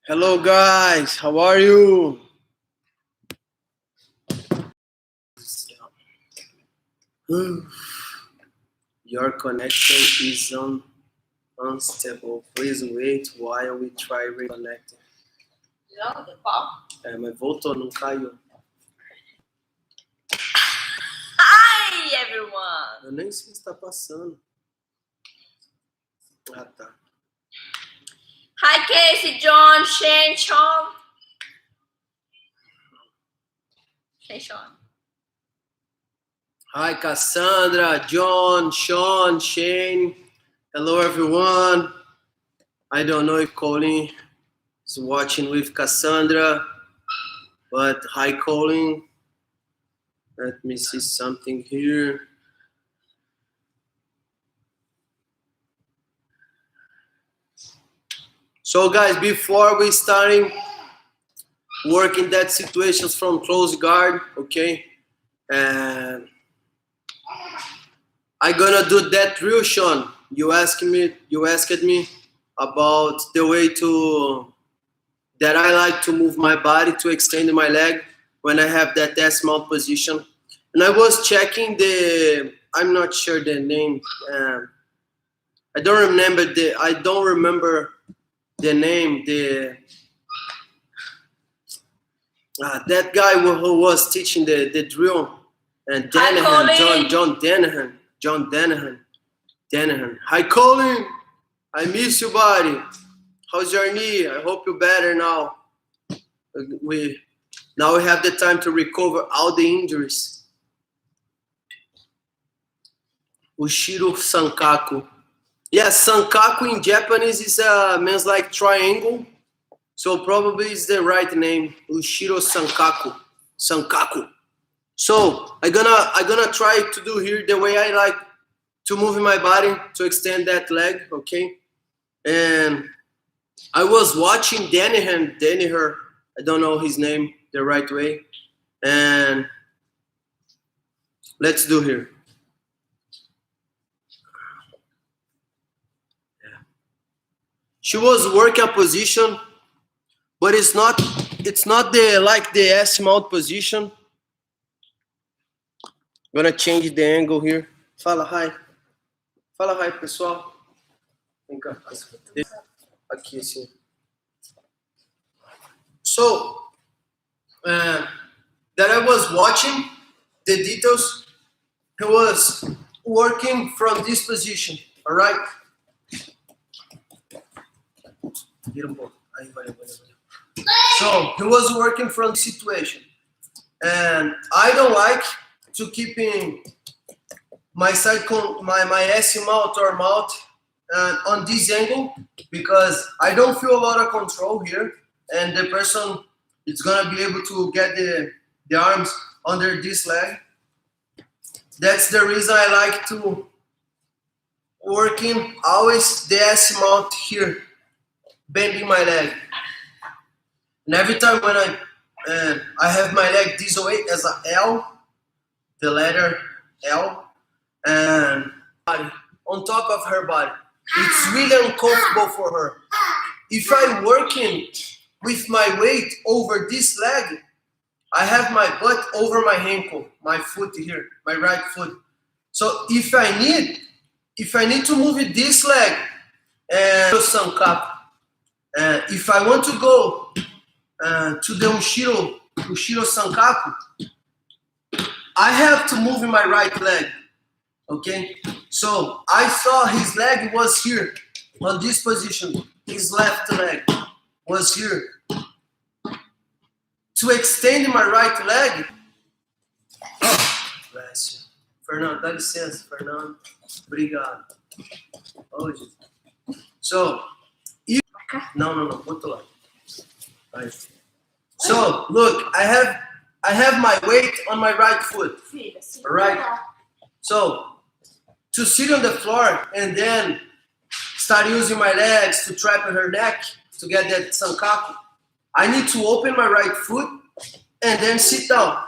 Hello guys, how are you? Your connection is unstable. Please wait while we try reconnecting. Mas voltou, não caiu. Hi everyone! Eu nem sei se está passando. Ah, tá. Hi Casey, John, Shane, Sean. Hey Sean. Hi Cassandra, John, Sean, Shane. Hello everyone. I don't know if Colin is watching with Cassandra, but hi Colin. Let me see something here. So guys, before we starting working that situations from close guard, okay? And I gonna do that drill, Sean. You asked me about the way that I like to move my body to extend my leg when I have that S mount position. And I was checking I'm not sure the name. I don't remember the name. That guy who was teaching the drill, and Danahan, John Danahan. Hi Colin, I miss you, buddy. How's your knee? I hope you're better now. We have the time to recover all the injuries. Ushiro Sankaku. Yes, Sankaku in Japanese means like triangle. So probably it's the right name. Ushiro Sankaku. So I'm gonna try to do here the way I like to move my body to extend that leg, okay? And I was watching Danaher, I don't know his name the right way. And let's do here. She was working a position, but it's not the S mount position. I'm gonna change the angle here. Fala hi, pessoal. Vem cá. Aqui assim. So that I was watching the details. He was working from this position. All right. So he was working from the situation, and I don't like to keeping my side my S mount or mount on this angle, because I don't feel a lot of control here, and the person is gonna be able to get the arms under this leg. That's the reason I like to working always the S mount here, bending my leg. And every time when I have my leg this way as an L, the letter L, and on top of her body, it's really uncomfortable for her. If I'm working with my weight over this leg, I have my butt over my ankle, my foot here, my right foot. So if I need to move it this leg and some cup, if I want to go to the Ushiro Sankaku, I have to move in my right leg. Okay, so I saw his leg was here on this position. His left leg was here. to extend my right leg. Bless you. Fernando, dá licença, Fernando. Obrigado. Oh, Jesus. So, no, outro lado. Right. So, look, I have my weight on my right foot. All right. So, to sit on the floor and then start using my legs to trap her neck to get that sankaku, I need to open my right foot and then sit down.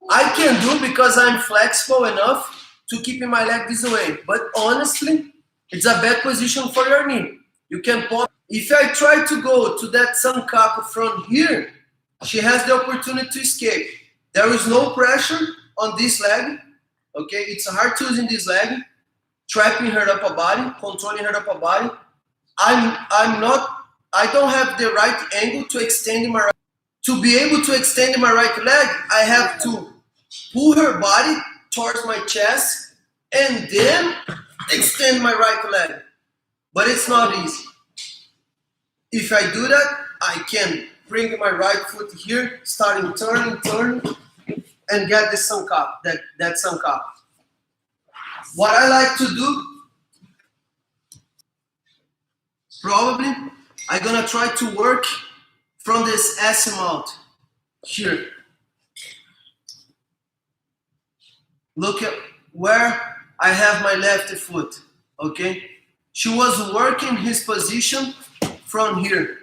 I can do because I'm flexible enough to keep my leg this way. But honestly, it's a bad position for your knee. You can pop. If I try to go to that sankaku from here, she has the opportunity to escape. There is no pressure on this leg. Okay, it's hard to use in this leg, trapping her upper body, controlling her upper body. I don't have the right angle to extend my right. To be able to extend my right leg, I have to pull her body towards my chest and then extend my right leg. But it's not easy. If I do that, I can bring my right foot here, starting turning, and get the sankaku, that sankaku. What I like to do, probably, I'm gonna try to work from this S mount here. Look at where I have my left foot, okay? She was working his position from here.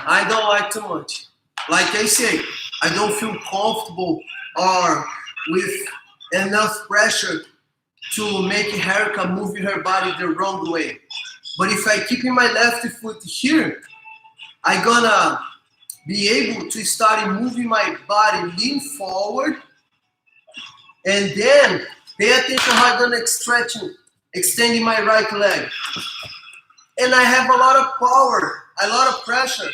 I don't like too much. Like I say, I don't feel comfortable or with enough pressure to make Erica move her body the wrong way. But if I keep my left foot here, I'm gonna be able to start moving my body, lean forward, and then pay attention how I'm gonna extending my right leg. And I have a lot of power, a lot of pressure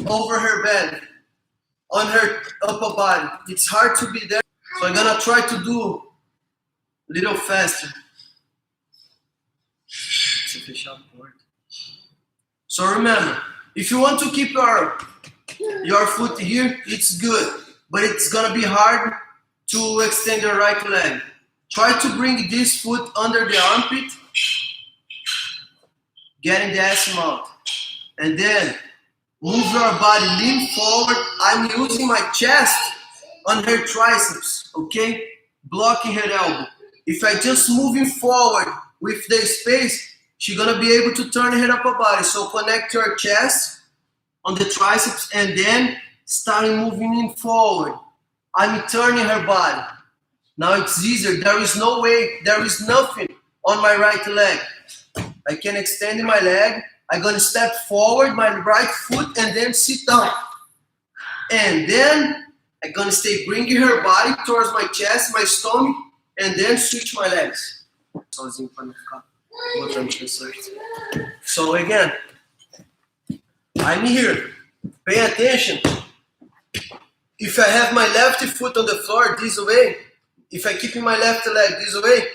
over her belly, on her upper body. It's hard to be there, so I'm gonna try to do a little faster. So remember, if you want to keep your foot here, it's good, but it's gonna be hard to extend your right leg. Try to bring this foot under the armpit, getting the ass mount, and then move your body, lean forward. I'm using my chest on her triceps, okay? Blocking her elbow. If I just moving forward with the space, she's gonna be able to turn her upper body. So connect your chest on the triceps and then start moving in forward. I'm turning her body. Now it's easier. There is no way, there is nothing on my right leg. I can extend my leg. I'm gonna step forward, my right foot, and then sit down. And then I'm gonna stay bringing her body towards my chest, my stomach, and then switch my legs. So again, I'm here. Pay attention. If I have my left foot on the floor this way, if I keep my left leg this way,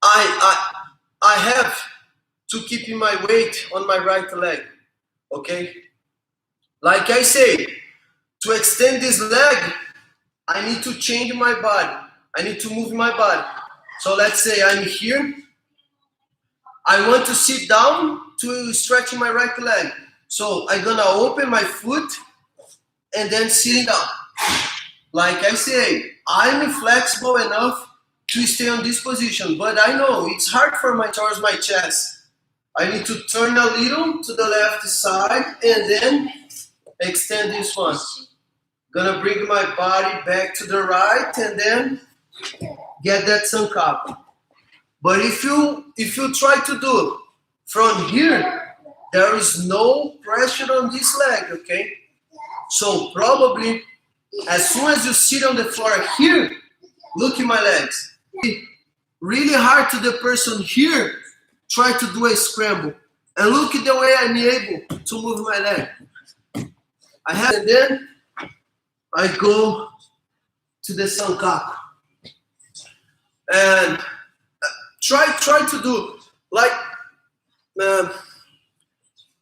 I have to keep my weight on my right leg, okay? Like I say, to extend this leg, I need to change my body. I need to move my body. So let's say I'm here. I want to sit down to stretch my right leg. So I'm gonna open my foot and then sitting down. Like I say, I'm flexible enough to stay on this position, but I know it's hard for towards my chest. I need to turn a little to the left side and then extend this one. Gonna bring my body back to the right and then get that sankaku. But if you try to do from here, there is no pressure on this leg, okay? So probably as soon as you sit on the floor here, look at my legs. Really hard to the person here, try to do a scramble. And look at the way I'm able to move my leg. I have, and then I go to the sankaku. And try to do, like,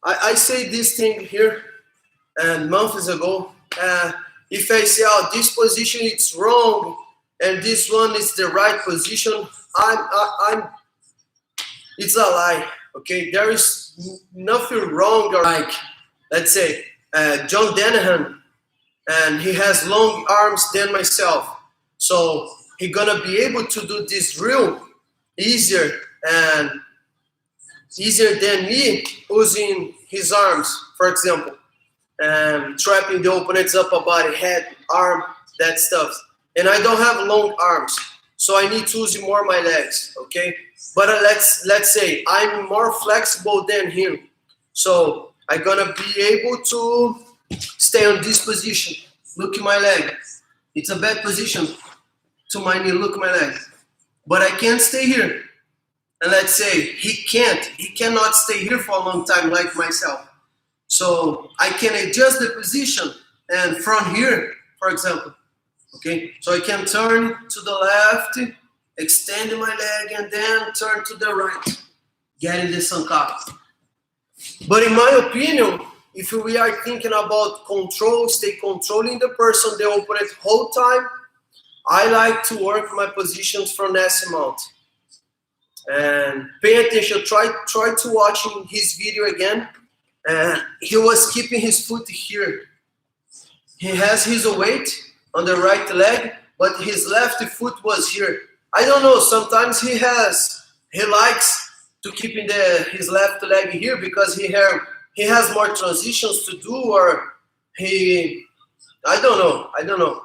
I say this thing here, and months ago. If I say, oh, this position it's wrong and this one is the right position, I'm it's a lie. Okay, there is nothing wrong. Or like, let's say, John Danahan, and he has long arms than myself, so he gonna be able to do this drill easier and easier than me using his arms, for example, and trapping the opponent's upper body, head, arm, that stuff. And I don't have long arms, so I need to use more my legs. Okay, but let's say I'm more flexible than him, so I'm gonna be able to stay on this position. Look at my leg. It's a bad position to my knee. Look at my leg. But I can't stay here. And let's say he cannot stay here for a long time like myself. So I can adjust the position and from here, for example, okay? So I can turn to the left, extend my leg, and then turn to the right, getting the sankara. But in my opinion, if we are thinking about control, stay controlling the person, the opponent whole time, I like to work my positions from S mount. And pay attention, try to watching his video again. He was keeping his foot here. He has his weight on the right leg, but his left foot was here. I don't know, sometimes he likes to keep in his left leg here because he has more transitions to do, or I don't know.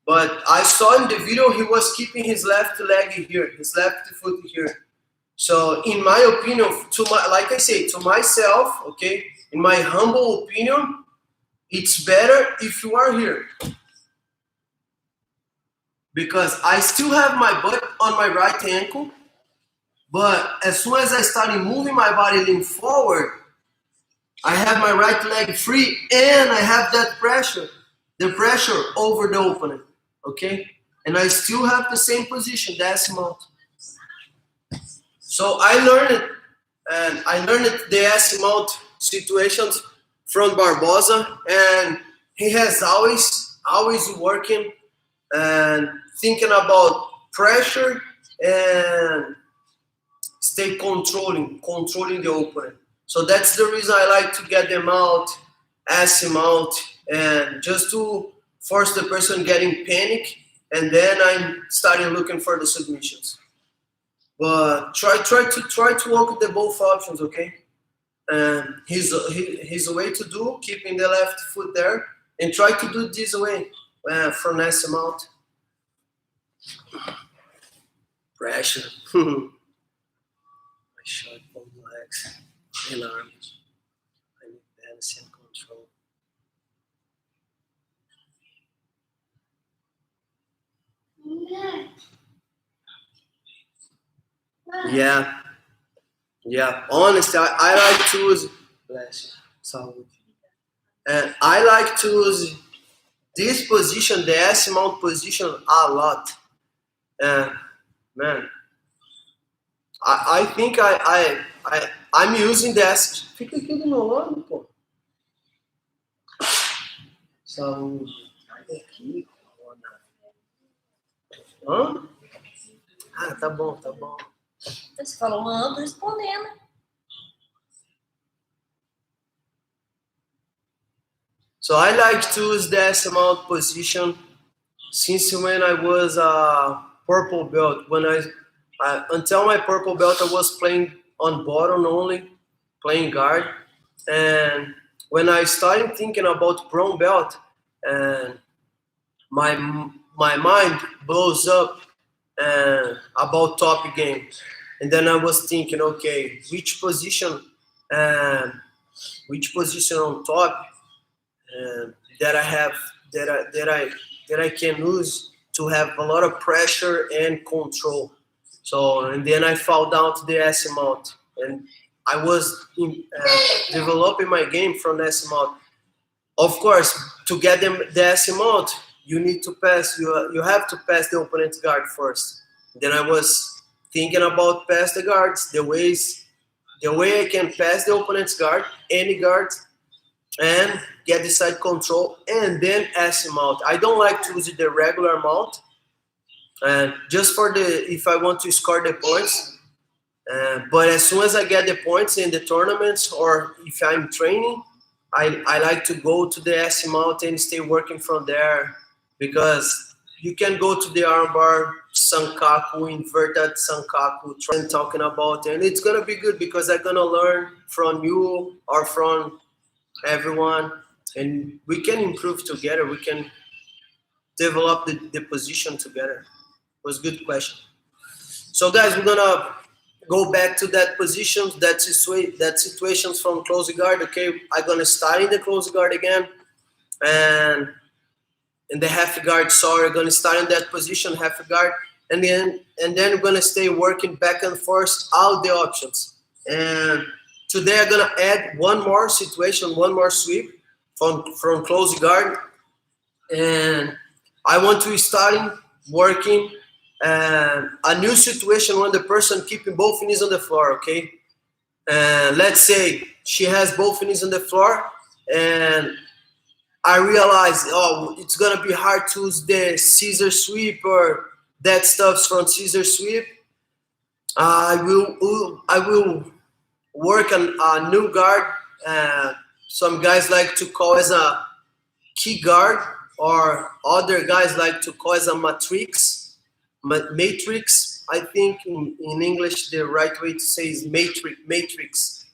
But I saw in the video he was keeping his left leg here, his left foot here. So in my opinion, like I say, to myself, okay, in my humble opinion, it's better if you are here. Because I still have my butt on my right ankle, but as soon as I started moving my body lean forward, I have my right leg free and I have that pressure, the pressure over the opponent, okay? And I still have the same position, the S mount. So I learned it, and I learned the S mount situations from Barbosa, and he has always working and thinking about pressure and stay controlling the opponent. So that's the reason I like to get them out, ask him out, and just to force the person getting panic, and then I'm starting looking for the submissions. But try to work with the both options, okay? And his way to do, keeping the left foot there, and try to do this way from S mount. Pressure. My short bone legs and arms. I need balance and control. Yeah. Honestly, I like to use. Bless you. And I like to use this position, the S mount position, a lot. And man, I think I'm using the S. Fica aqui do meu lado, pô. Saúde. Sai daqui, corona. Hã? Ah, tá bom. Você falou, tô respondendo. So I like to use the S mount position since when I was a purple belt. When until my purple belt, I was playing on bottom only, playing guard. And when I started thinking about brown belt, and my mind blows up about top game. And then I was thinking, okay, which position on top that I have that I can use to have a lot of pressure and control. So, and then I fall down to the S mount, and I was developing my game from S mount. Of course, to get them the S mount, you need to pass. You have to pass the opponent's guard first. Then I was thinking about pass the guards, the way I can pass the opponent's guard, any guard, and get the side control and then S mount. I don't like to use the regular mount, and just for if I want to score the points. But as soon as I get the points in the tournaments or if I'm training, I like to go to the S mount and stay working from there, because you can go to the armbar, Sankaku, inverted Sankaku, and talking about, and it's gonna be good because I'm gonna learn from you or from everyone, and we can improve together. We can develop the position together. It was a good question. So guys, we're gonna go back to that positions, that situations from close guard. Okay, I'm gonna start in the close guard again, and in the half guard. Sorry, I'm gonna start in that position, half guard, and then we're gonna stay working back and forth all the options. And today I'm gonna add one more situation, one more sweep from close guard, and I want to start working a new situation when the person keeping both knees on the floor. Okay, let's say she has both knees on the floor, and I realize, oh, it's gonna be hard to use the scissor sweep or that stuff from scissor sweep. I will work on a new guard. Some guys like to call as a key guard, or other guys like to call as a matrix. Matrix, I think in English the right way to say is matrix.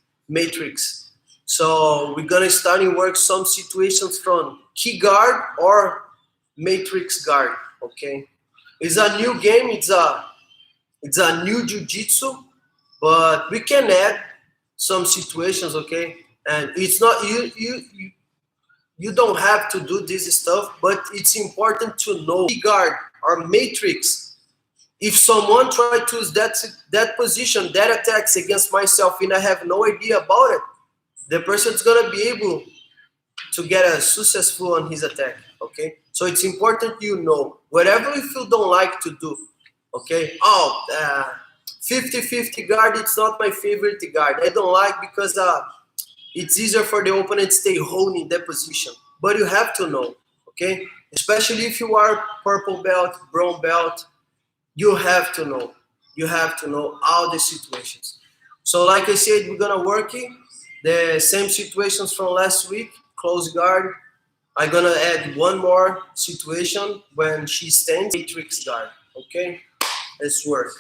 So we're gonna start and work some situations from key guard or matrix guard. Okay, it's a new game. It's a new jiu-jitsu, but we can add some situations. Okay, and it's not you don't have to do this stuff, but it's important to know key guard or matrix. If someone try to use that position, that attacks against myself, and I have no idea about it, the person's gonna be able to get a successful on his attack. Okay, so it's important you know whatever if you don't like to do. Okay, 50-50 guard, it's not my favorite guard. I don't like because it's easier for the opponent to stay holding that position. But you have to know, okay, especially if you are purple belt, brown belt. You have to know. You have to know all the situations. So like I said, we're gonna work the same situations from last week, close guard. I'm gonna add one more situation when she stands, matrix guard. Okay, let's work.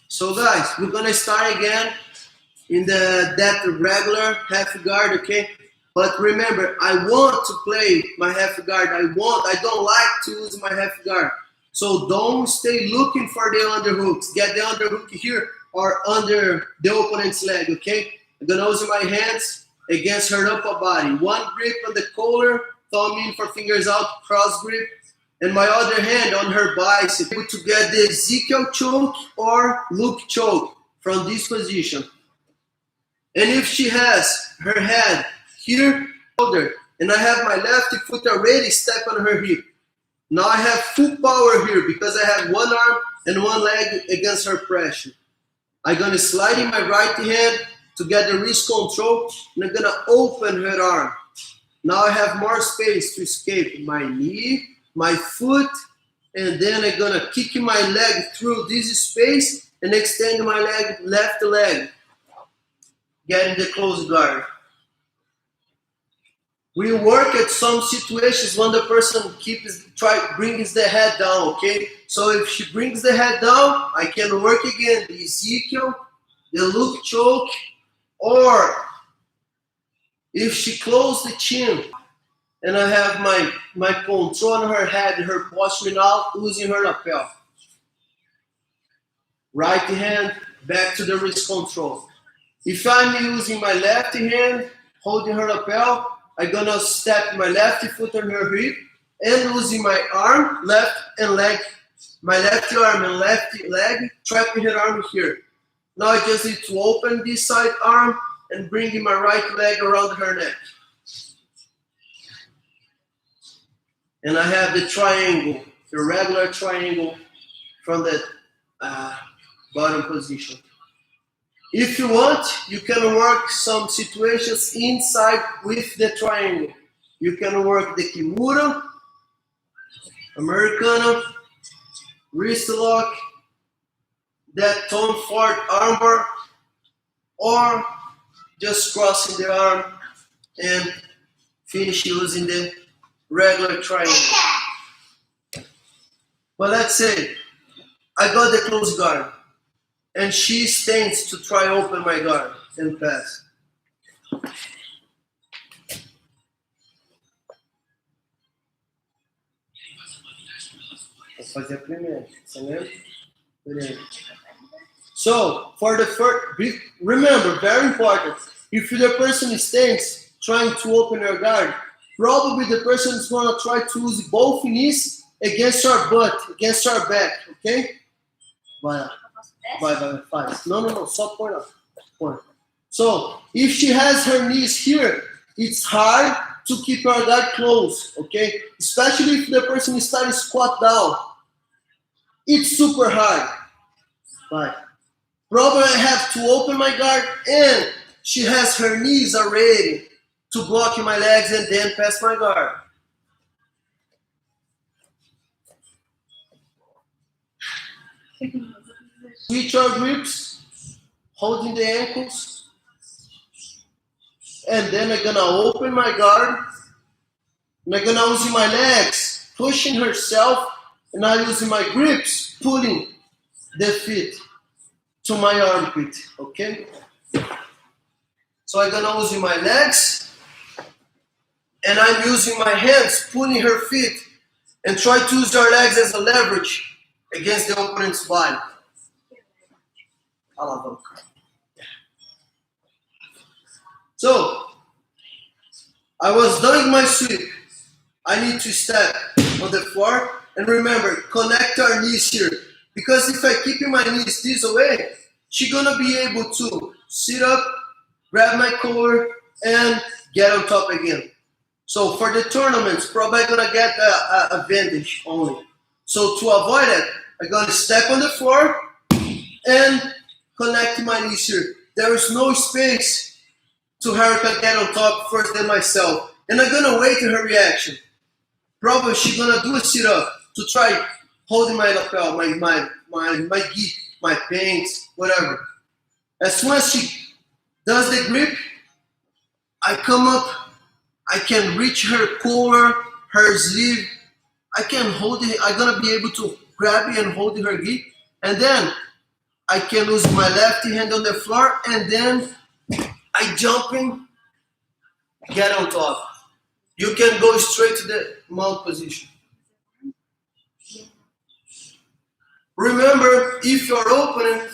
So guys, we're gonna start again in that regular half guard, okay? But remember, I want to play my half guard. I don't like to use my half guard. So don't stay looking for the underhooks. Get the underhook here or under the opponent's leg, okay? I'm gonna use my hands against her upper body. One grip on the collar, thumb in for fingers out, cross grip, and my other hand on her bicep to get the Ezekiel choke or Luke choke from this position. And if she has her head here, shoulder, and I have my left foot already step on her hip. Now I have full power here because I have one arm and one leg against her pressure. I'm gonna slide in my right hand to get the wrist control, and I'm gonna open her arm. Now I have more space to escape my knee, my foot, and then I'm gonna kick my leg through this space and extend my left leg, getting the close guard. We work at some situations when the person brings the head down, okay? So if she brings the head down, I can work again the Ezekiel, the Luke choke, or if she closes the chin and I have my control on her head, her posture now, using her lapel. Right hand, back to the wrist control. If I'm using my left hand, holding her lapel, I'm gonna step my left foot on her hip and using my arm, left and leg, my left arm and left leg, trapping her arm here. Now I just need to open this side arm and bring my right leg around her neck. And I have the triangle, the regular triangle from the bottom position. If you want, you can work some situations inside with the triangle. You can work the Kimura, Americana, wrist lock, that Tom Ford armbar, or just crossing the arm and finish using the regular triangle. But let's say I got the close guard and she stands to try open my guard and pass. Vou fazer a primeira, você lembra? So, for the first, remember, very important, if the person stands trying to open your guard, probably the person is going to try to use both knees against our butt, against our back, okay? Vai, faz. No, só põe lá. Põe. So, if she has her knees here, it's hard to keep her guard closed, okay? Especially if the person is starting to squat down. It's super hard. Vai. Probably I have to open my guard and she has her knees already to block my legs and then pass my guard. Switch our grips, holding the ankles, and then I'm gonna open my guard, and I'm gonna use my legs, pushing herself, and I'm using my grips, pulling the feet to my armpit, okay? So I'm gonna use my legs, and I'm using my hands, pulling her feet, and try to use her legs as a leverage against the opponent's body. So, I was doing my sweep. I need to step on the floor, and remember, connect our knees here. Because if I keep my knees this way, she's gonna be able to sit up, grab my collar, and get on top again. So for the tournaments, probably gonna get a advantage only. So to avoid it, I'm gonna step on the floor and connect my knees here. There is no space to her to get on top first than myself. And I'm gonna wait her reaction. Probably she's gonna do a sit up to try holding my lapel, my gi, my pants, whatever. As soon as she does the grip, I come up, I can reach her collar, her sleeve. I can hold it, I'm gonna be able to grab it and hold her gi. And then I can use my left hand on the floor and then I jump in, get on top. You can go straight to the mount position. Remember, if your opponent,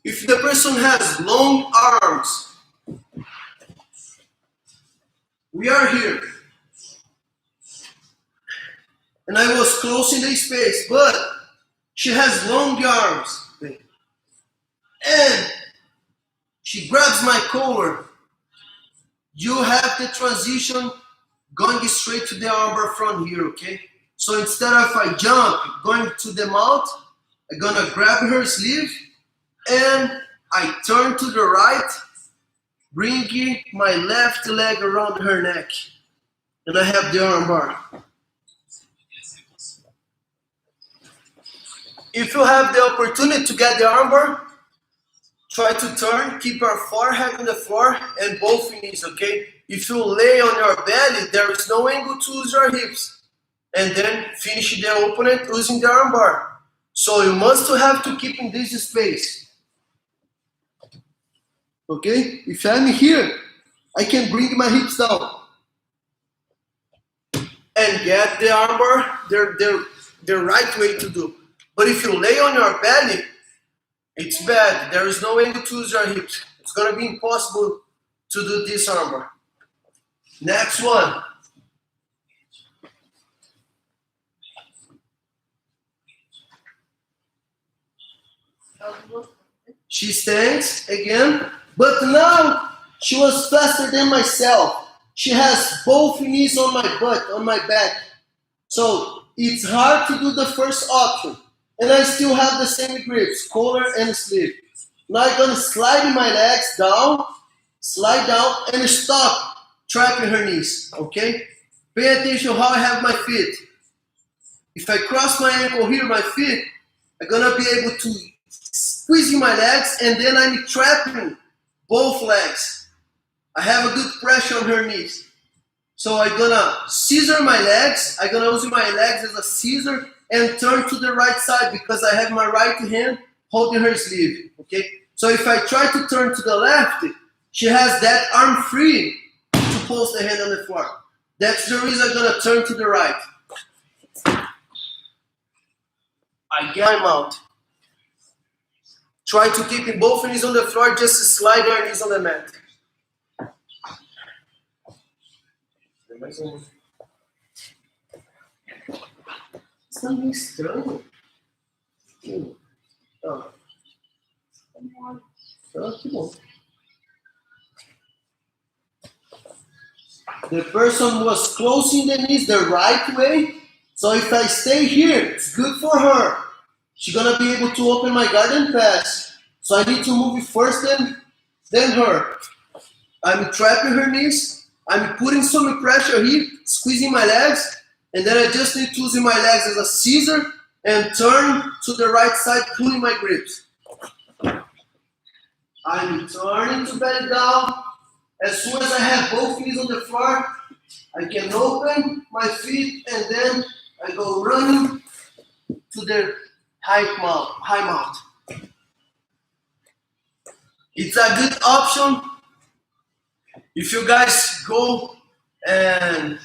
if the person has long arms, we are here. And I was closing the space, but she has long arms. And she grabs my collar. You have the transition going straight to the armbar from here, okay? So instead of I jump, going to the mount, I'm gonna grab her sleeve and I turn to the right, bringing my left leg around her neck. And I have the armbar. If you have the opportunity to get the armbar, try to turn, keep your forehead on the floor and both knees, okay? If you lay on your belly, there is no angle to use your hips. And then finish the opponent using the armbar. So you must have to keep in this space. Okay? If I'm here, I can bring my hips down. And get the armbar the right way to do. But if you lay on your belly, it's bad. There is no way to use your hips. It's gonna be impossible to do this armbar. Next one. She stands again, but now she was faster than myself. she has both knees on my butt, on my back. So it's hard to do the first option. And I still have the same grips, collar and sleeve. Now I'm gonna slide my legs down, slide down, and stop trapping her knees, okay? Pay attention how I have my feet. If I cross my ankle here, my feet, I'm gonna be able to squeeze my legs, and then I'm trapping both legs. I have a good pressure on her knees. So I'm gonna scissor my legs. I'm gonna use my legs as a scissor and turn to the right side because I have my right hand holding her sleeve, okay? So if I try to turn to the left, she has that arm free to post the hand on the floor. That's the reason I'm gonna turn to the right. I get him out. Try to keep both knees on the floor, just slide your knees on the mat. Está meio estranho. Ah, que bom. The person was closing the knees the right way. So if I stay here, it's good for her. She's gonna be able to open my guard and pass. So I need to move it first than her. I'm trapping her knees. I'm putting some pressure here, squeezing my legs, and then I just need to use my legs as a scissor and turn to the right side, pulling my grips. I'm turning to bend down. As soon as I have both knees on the floor, I can open my feet and then I go running to the high mount. It's a good option if you guys go and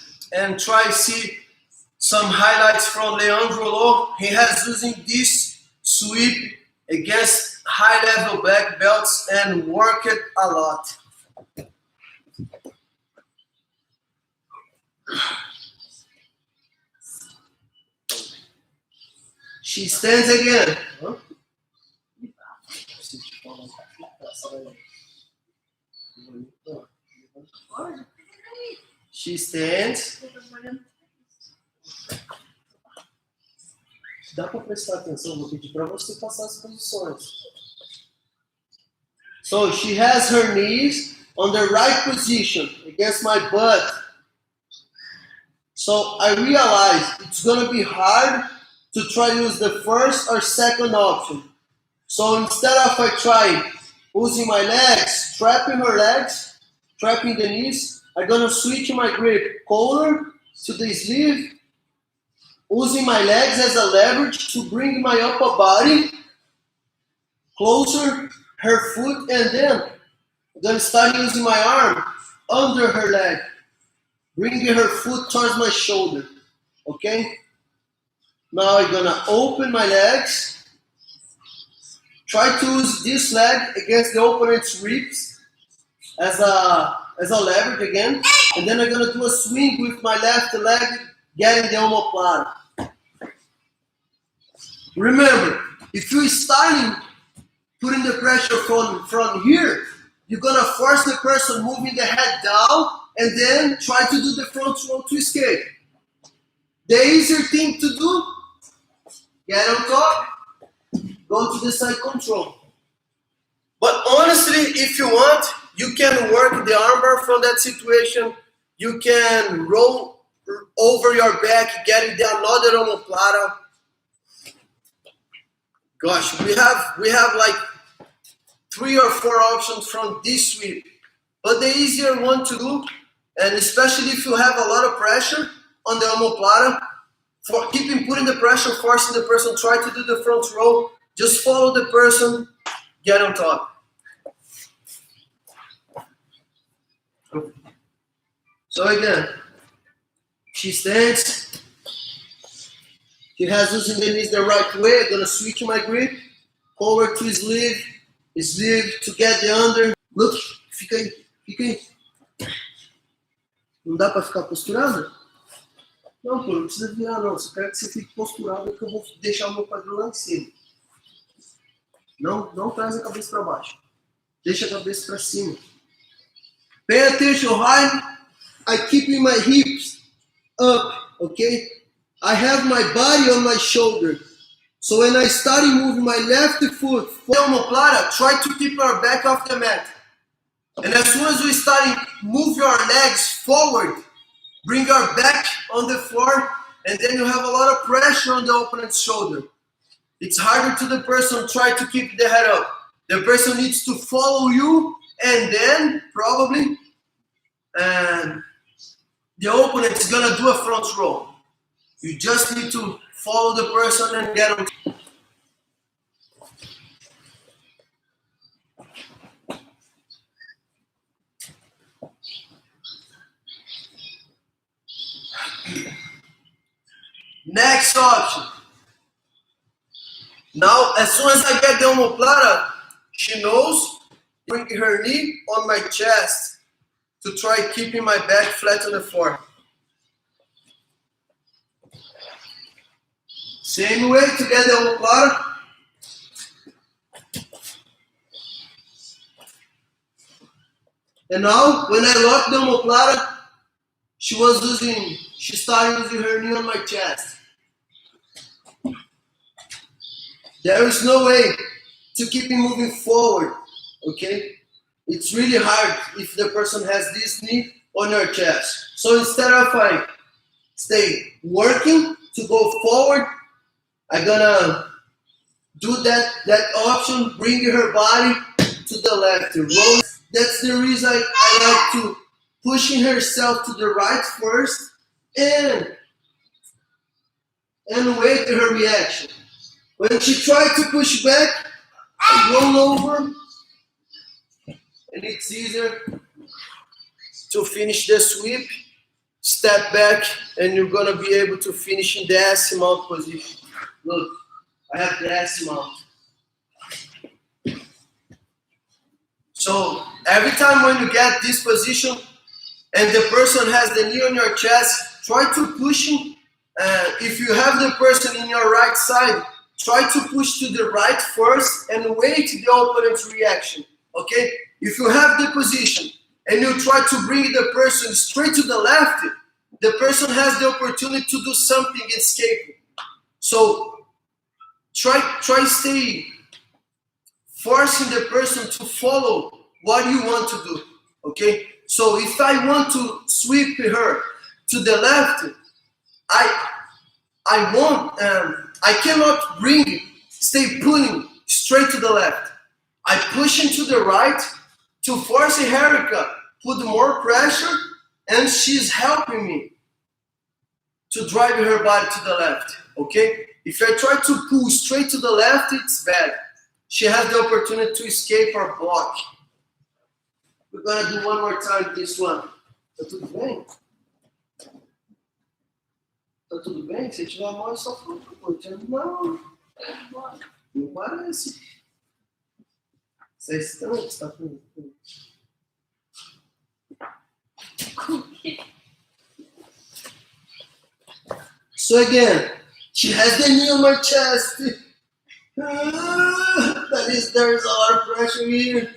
try see some highlights from Leandro Lo. He has using this sweep against high level black belts and work it a lot. She stands again. Huh? She stands. Dá para prestar atenção, vou pedir para você passar as posições. So she has her knees on the right position against my butt. So I realize it's going to be hard to try to use the first or second option. So instead of I try using my legs, trapping her legs, trapping the knees, I'm going to switch my grip collar to the sleeve, using my legs as a leverage to bring my upper body closer, her foot, and then I'm going to start using my arm under her leg, bringing her foot towards my shoulder, okay? Now I'm going to open my legs, try to use this leg against the opponent's ribs as a leverage again, and then I'm going to do a swing with my left leg, getting the omoplata. Remember, if you're starting putting the pressure from here, you're going to force the person moving the head down and then try to do the front roll to escape. The easier thing to do, get on top, go to the side control. But honestly, if you want, you can work the armbar from that situation. You can roll over your back, getting the another omoplata. Gosh, we have like 3 or 4 options from this sweep. But the easier one to do, and especially if you have a lot of pressure on the omoplata, for putting the pressure, forcing the person, try to do the front row, just follow the person, get on top. So again, she stands. She has using the knees the right way. I'm gonna switch my grip, collar to sleeve to get the under. Look, fica aí. Não dá para ficar posturado? Não, pô, não precisa virar não. Se eu quero que você fique posturado, é que eu vou deixar o meu quadril lá em cima. Não traz a cabeça para baixo. Deixa a cabeça para cima. Pay attention, Ryan. I keeping my hips up, okay? I have my body on my shoulder. So when I started moving my left foot, omoplata, try to keep our back off the mat. And as soon as we start move your legs forward, bring our back on the floor, and then you have a lot of pressure on the opponent's shoulder. It's harder to the person try to keep the head up. The person needs to follow you, and then probably the opponent is gonna do a front roll. You just need to follow the person and get them. Next option. Now, as soon as I get the omoplata, she knows, bring her knee on my chest to try keeping my back flat on the floor. Same way to get the omoplata. And now, when I lock the omoplata, she started using her knee on my chest. There is no way to keep me moving forward, okay? It's really hard if the person has this knee on your chest. So instead of I stay working to go forward, I'm gonna do that option, bring her body to the left. Roll. That's the reason I like to pushing herself to the right first and wait her reaction. When she tried to push back, I roll over, and it's easier to finish the sweep, step back, and you're gonna be able to finish in the S mount position. Look, I have the S mount. So every time when you get this position and the person has the knee on your chest, try to push him. If you have the person in your right side, try to push to the right first and wait the opponent's reaction, okay? If you have the position and you try to bring the person straight to the left, the person has the opportunity to do something escaping. So try stay forcing the person to follow what you want to do, okay? So if I want to sweep her to the left, I cannot stay pulling straight to the left. I push into the right to force a haircut, put more pressure, and she's helping me to drive her body to the left, okay? If I try to pull straight to the left, it's bad. She has the opportunity to escape or block. We're gonna do one more time this one. Tá tudo bem? Tá tudo bem? Se tiver mal, é só falar pra não. Não parece. Você é estranho, você tá com... So again, she has the knee on my chest. There's a lot of pressure here.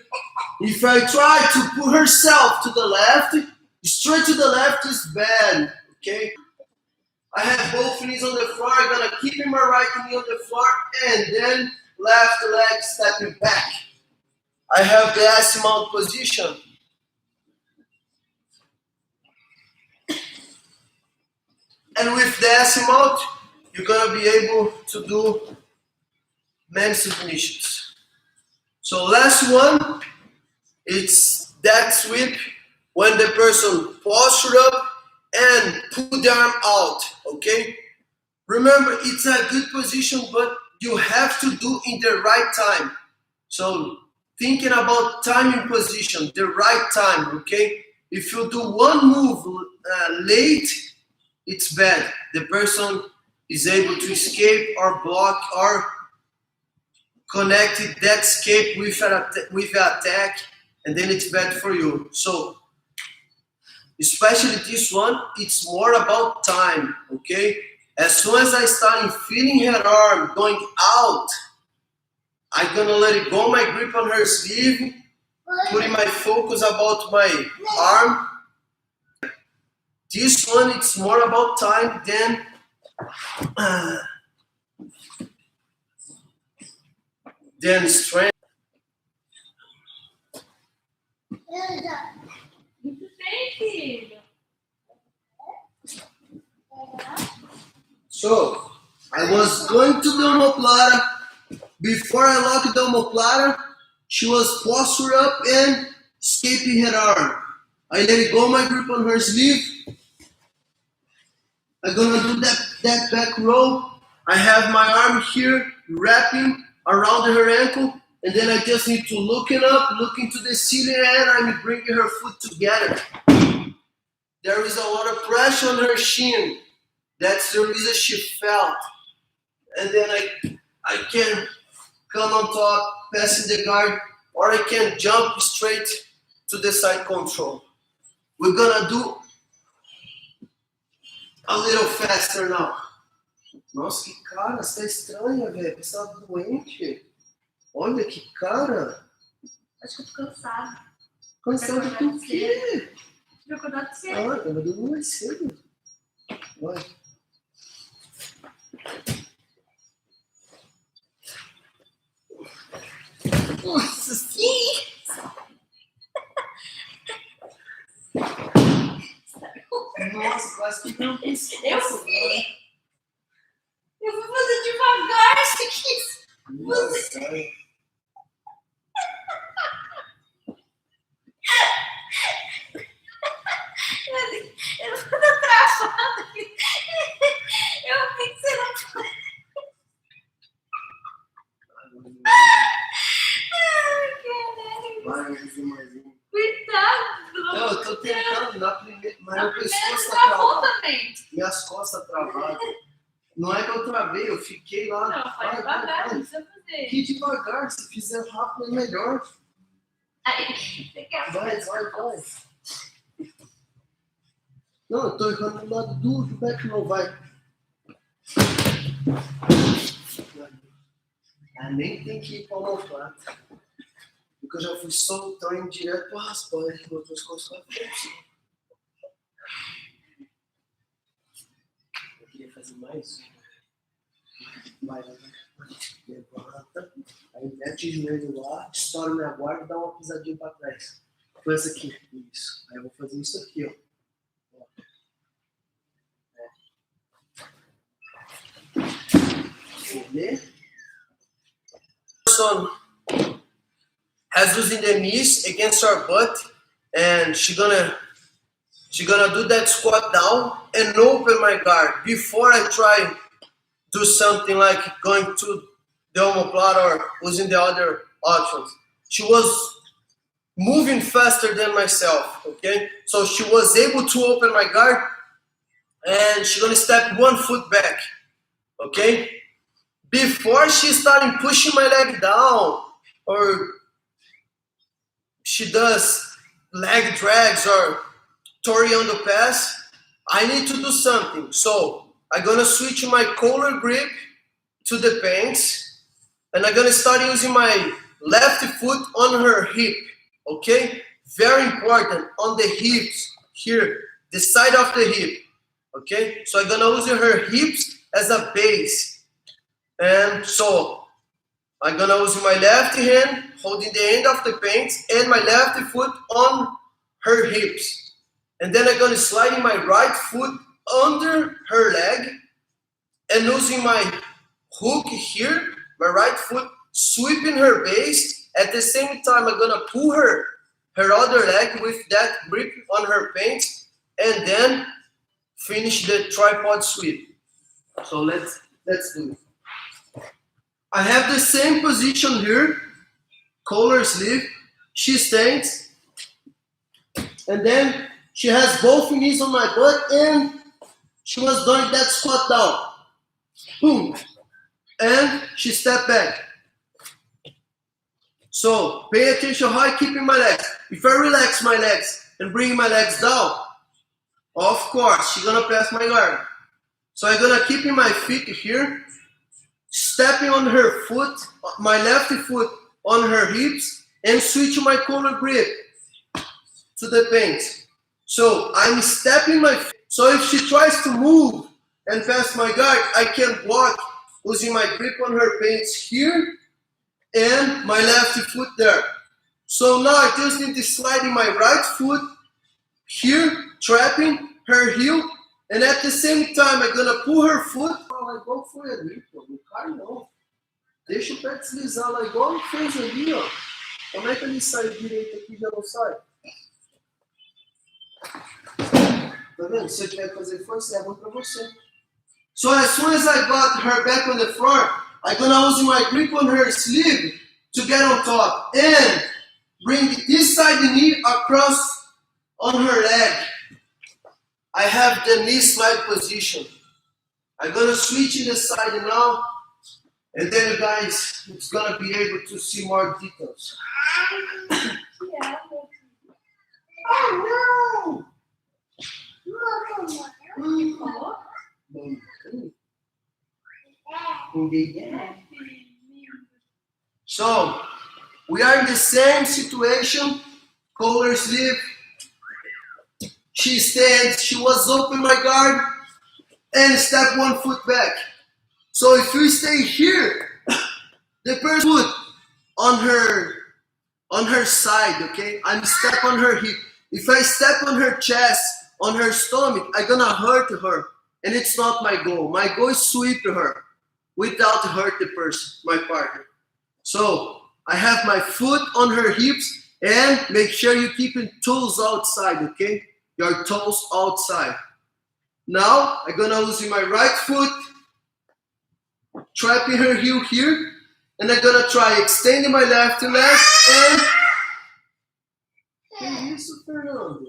If I try to put herself to the left, straight to the left is bad, okay? I have both knees on the floor. I'm gonna keep my right knee on the floor and then left leg stepping back. I have the S mount position. And with the S mount, you're gonna be able to do many submissions. So last one, it's that sweep when the person posture up and put the arm out, okay? Remember, it's a good position, but you have to do in the right time. So thinking about timing position, the right time, okay? If you do one move late, it's bad. The person is able to escape or block or connect that escape with an attack, and then it's bad for you. So especially this one, it's more about time, okay? As soon as I start feeling her arm going out, I'm gonna let it go, my grip on her sleeve, putting my focus about my arm. This one, it's more about time than strength. Muito bem, filho. So, I was going to the omoplata. Before I locked the omoplata, she was posture up and escaping her arm. I let go my grip on her sleeve. I'm gonna do that back row. I have my arm here wrapping around her ankle, and then I just need to look it up, look into the ceiling, and I'm bringing her foot together. There is a lot of pressure on her shin. That's the reason she felt. And then I can come on top, passing the guard, or I can jump straight to the side control. We're gonna do a little faster now. Nossa, que cara, você tá estranha, velho. Você tá doente. Olha que cara. Acho que eu tô cansada. Cansado do quê? Tive acordado cedo. Ah, eu vou dormir mais cedo. Vai. Nossa, sim! Nossa, quase que não pescoço. Eu vi! Eu vou fazer devagar, você quis. Nossa, Eu não tô travada. Eu vi que você não foi. Ai, caralho. vai, mais. Coitado. Não, eu tô tentando na primeira, mas meu pescoço tá travou travado. também. Minhas costas travadas. Não é que eu travei, eu fiquei lá. Não, faz devagar, não precisa fazer. Que devagar, se fizer rápido é melhor. Aí, você quer Vai. Não, eu tô errando do lado do back não vai. Ah, nem tem que ir pra omoplata. Porque eu já fui soltando direto pra raspar, né? Meu pescoço vai frente. Eu queria fazer mais um. Vai. Levanta. Aí mete o joelho lá, estoura minha guarda e dá uma pisadinha pra trás. Faz aqui. Isso. Aí eu vou fazer isso aqui, ó. Person has using the knees against her butt, and she gonna do that squat down and open my guard before I try do something like going to the omoplata or using the other options. She was moving faster than myself, okay? So she was able to open my guard, and she's gonna step one foot back, okay? Before she started pushing my leg down, or she does leg drags or Toriando pass, I need to do something. So I'm gonna switch my collar grip to the pants, and I'm gonna start using my left foot on her hip, okay? Very important, on the hips, here, the side of the hip, okay? So I'm gonna use her hips as a base. And so I'm gonna use my left hand holding the end of the pants and my left foot on her hips. And then I'm gonna slide my right foot under her leg and using my hook here, my right foot, sweeping her base. At the same time, I'm gonna pull her other leg with that grip on her pants and then finish the tripod sweep. So let's do it. I have the same position here, collar sleeve. She stands, and then she has both knees on my butt, and she was doing that squat down. Boom. And she stepped back. So pay attention how I keep in my legs. If I relax my legs and bring my legs down, of course, she's gonna pass my guard. So I'm gonna keep in my feet here, stepping on her foot, my left foot on her hips, and switch my collar grip to the pants. So I'm stepping my feet So if she tries to move and pass my guard, I can block using my grip on her pants here and my left foot there. So now I just need to slide in my right foot here, trapping her heel, and at the same time I'm gonna pull her foot. Ela igual foi ali, pô, não cai não. Deixa o pé deslizar lá igual ele fez ali, ó. Como é que ele saiu direito aqui e já não sai? Tá vendo? Se você quer fazer força, é bom pra você. So as soon as I got her back on the floor, I'm gonna use my grip on her sleeve to get on top and bring this side knee across on her leg. I have the knee slide position. I'm gonna switch in the side now, and then you guys, it's gonna be able to see more details. Oh no! So we are in the same situation. Collar sleeve. She stands. She was open my guard and step one foot back. So if you stay here, the first foot on her side, okay? I'm step on her hip. If I step on her chest, on her stomach, I'm gonna hurt her. And it's not my goal. My goal is sweep her without hurt the person, my partner. So I have my foot on her hips and make sure you keep your toes outside, okay? Your toes outside. Now I'm gonna use my right foot, trapping her heel here, and I'm gonna try extending my left leg and Fernando.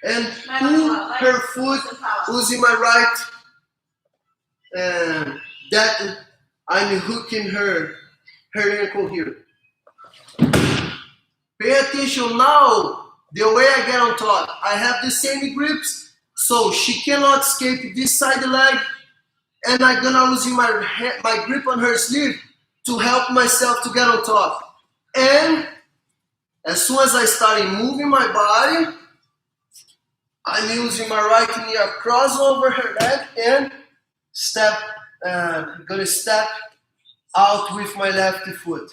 And pull her foot using my right, and that I'm hooking her ankle here. Pay attention now, the way I get on top. I have the same grips, so she cannot escape this side leg, and I'm gonna use my grip on her sleeve to help myself to get on top. And as soon as I start moving my body, I'm using my right knee across over her leg and gonna step out with my left foot.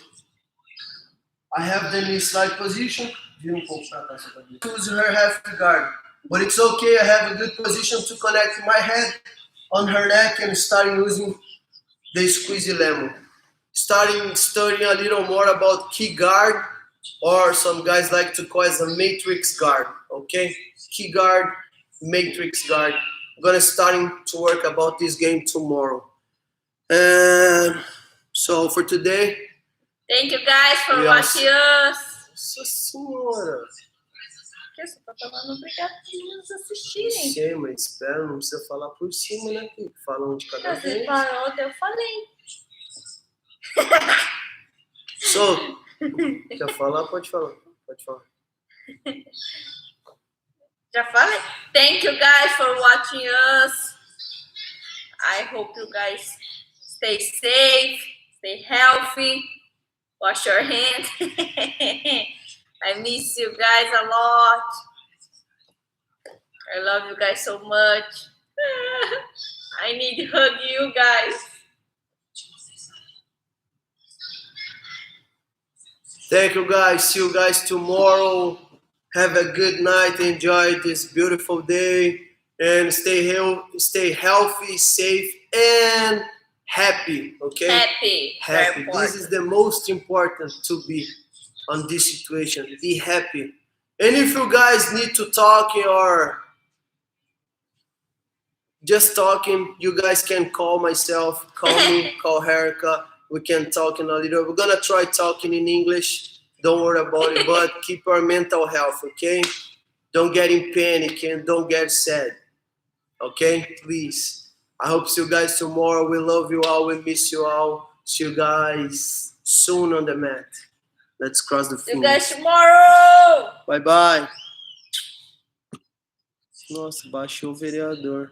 I have the knee slide position. Use her half guard, but it's okay. I have a good position to connect my head on her neck and starting using the squeezy lemon. Starting studying a little more about key guard, or some guys like to call it a matrix guard. Okay, key guard, matrix guard. I'm gonna starting to work about this game tomorrow. And so for today, thank you guys for watching us. Nossa senhora! Que você tá falando obrigado por nos assistirem. Sei, mas espera, não precisa falar por cima, né? Fala um de cada Você vez. parou, eu falei. So, quer falar? Pode falar. Pode falar. Já falei. Thank you guys for watching us. I hope you guys stay safe, stay healthy, wash your hands. I miss you guys a lot. I love you guys so much. I need to hug you guys. Thank you guys. See you guys tomorrow. Have a good night. Enjoy this beautiful day. And stay healthy, safe, and happy. Okay? Happy. Happy. This is the most important to be on this situation. Be happy. And if you guys need to talk or just talking, you guys can call myself, call me, call Erica. We can talk in a little. We're gonna try talking in English. Don't worry about it, but keep our mental health, okay? Don't get in panic and don't get sad, okay? Please. I hope see you guys tomorrow. We love you all. We miss you all. See you guys soon on the mat. Let's cross the See you finish. guys tomorrow. Bye bye. Nossa, baixou o vereador.